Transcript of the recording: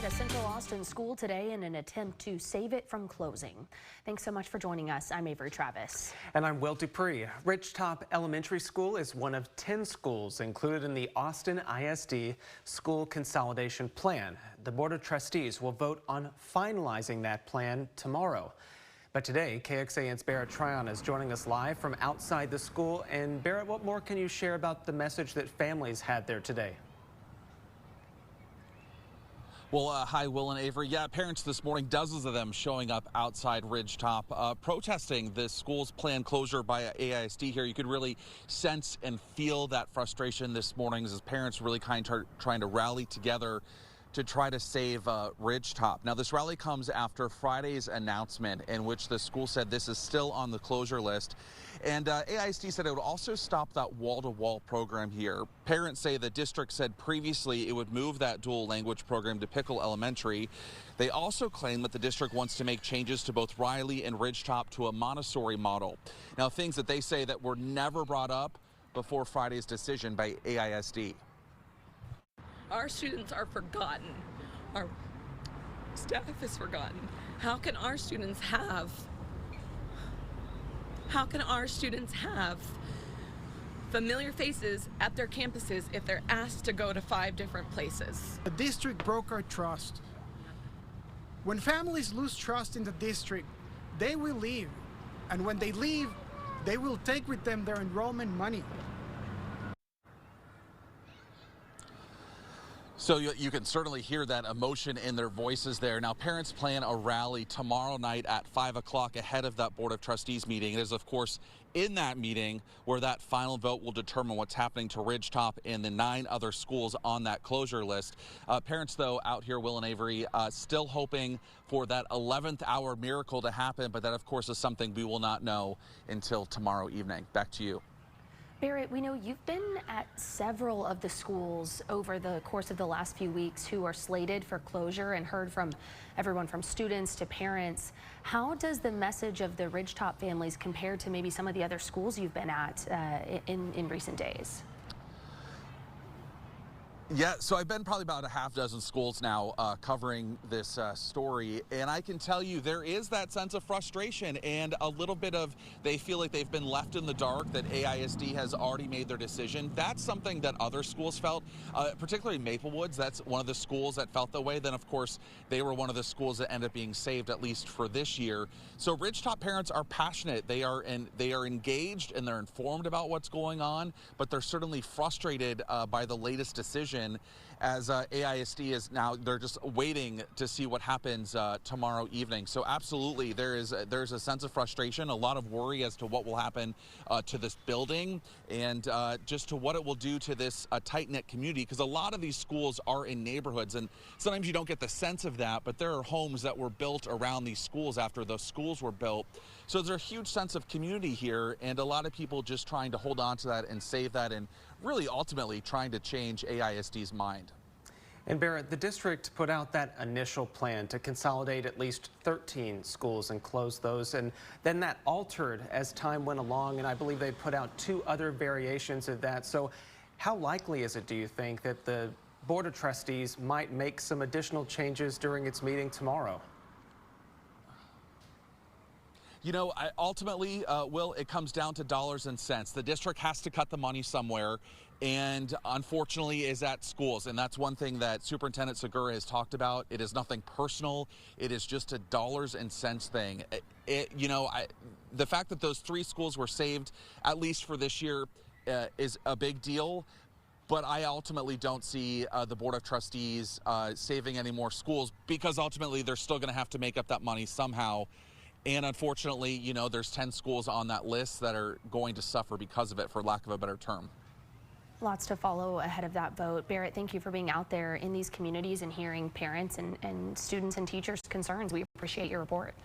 a Central Austin school today in an attempt to save it from closing. Thanks so much for joining us. I'm Avery Travis. And I'm Will Dupree. Ridgetop Elementary School is one of 10 schools included in the Austin ISD School Consolidation Plan. The Board of Trustees will vote on finalizing that plan tomorrow. But today, KXAN's Barrett Tryon is joining us live from outside the school. And Barrett, what more can you share about the message that families had there today? Well, hi, Will and Avery. Yeah, parents this morning, dozens of them showing up outside Ridgetop, protesting this school's planned closure by AISD here. You could really sense and feel that frustration this morning as parents really trying to rally together to try to save Ridgetop. Now, this rally comes after Friday's announcement in which the school said this is still on the closure list. And AISD said it would also stop that wall-to-wall program here. Parents say the district said previously it would move that dual language program to Pickle Elementary. They also claim that the district wants to make changes to both Riley and Ridgetop to a Montessori model. Now, things that they say that were never brought up before Friday's decision by AISD. Our students are forgotten. Our staff is forgotten. How can our students have familiar faces at their campuses if they're asked to go to 5 different places? The district broke our trust. When families lose trust in the district, they will leave. And when they leave, they will take with them their enrollment money. So you can certainly hear that emotion in their voices there. Now, parents plan a rally tomorrow night at 5 o'clock ahead of that Board of Trustees meeting. It is, of course, in that meeting where that final vote will determine what's happening to Ridgetop and the 9 other schools on that closure list. Parents, though, out here, Will and Avery, still hoping for that 11th hour miracle to happen, but that, of course, is something we will not know until tomorrow evening. Back to you. Barrett, we know you've been at several of the schools over the course of the last few weeks who are slated for closure and heard from everyone from students to parents. How does the message of the Ridgetop families compare to maybe some of the other schools you've been at in recent days? Yeah, so I've been probably about a half dozen schools now covering this story, and I can tell you there is that sense of frustration and a little bit of they feel like they've been left in the dark, that AISD has already made their decision. That's something that other schools felt, particularly Maplewoods. That's one of the schools that felt that way. Then, of course, they were one of the schools that ended up being saved, at least for this year. So Ridgetop parents are passionate. They are engaged and they're informed about what's going on, but they're certainly frustrated by the latest decision. As AISD is now, they're just waiting to see what happens tomorrow evening. So absolutely, there's a sense of frustration, a lot of worry as to what will happen to this building and just to what it will do to this tight-knit community, because a lot of these schools are in neighborhoods, and sometimes you don't get the sense of that, but there are homes that were built around these schools after those schools were built. So there's a huge sense of community here, and a lot of people just trying to hold on to that and save that, and really ultimately trying to change AISD's mind. And Barrett, the district put out that initial plan to consolidate at least 13 schools and close those, and then that altered as time went along, and I believe they put out 2 other variations of that. So how likely is it, do you think, that the Board of Trustees might make some additional changes during its meeting tomorrow? You know, ultimately, Will, it comes down to dollars and cents. The district has to cut the money somewhere, and unfortunately is at schools. And that's one thing that Superintendent Segura has talked about. It is nothing personal. It is just a dollars and cents thing. The fact that those 3 schools were saved, at least for this year, is a big deal. But I ultimately don't see the Board of Trustees saving any more schools, because ultimately they're still going to have to make up that money somehow. And unfortunately, you know, there's 10 schools on that list that are going to suffer because of it, for lack of a better term. Lots to follow ahead of that vote. Barrett, thank you for being out there in these communities and hearing parents and students and teachers' concerns. We appreciate your report.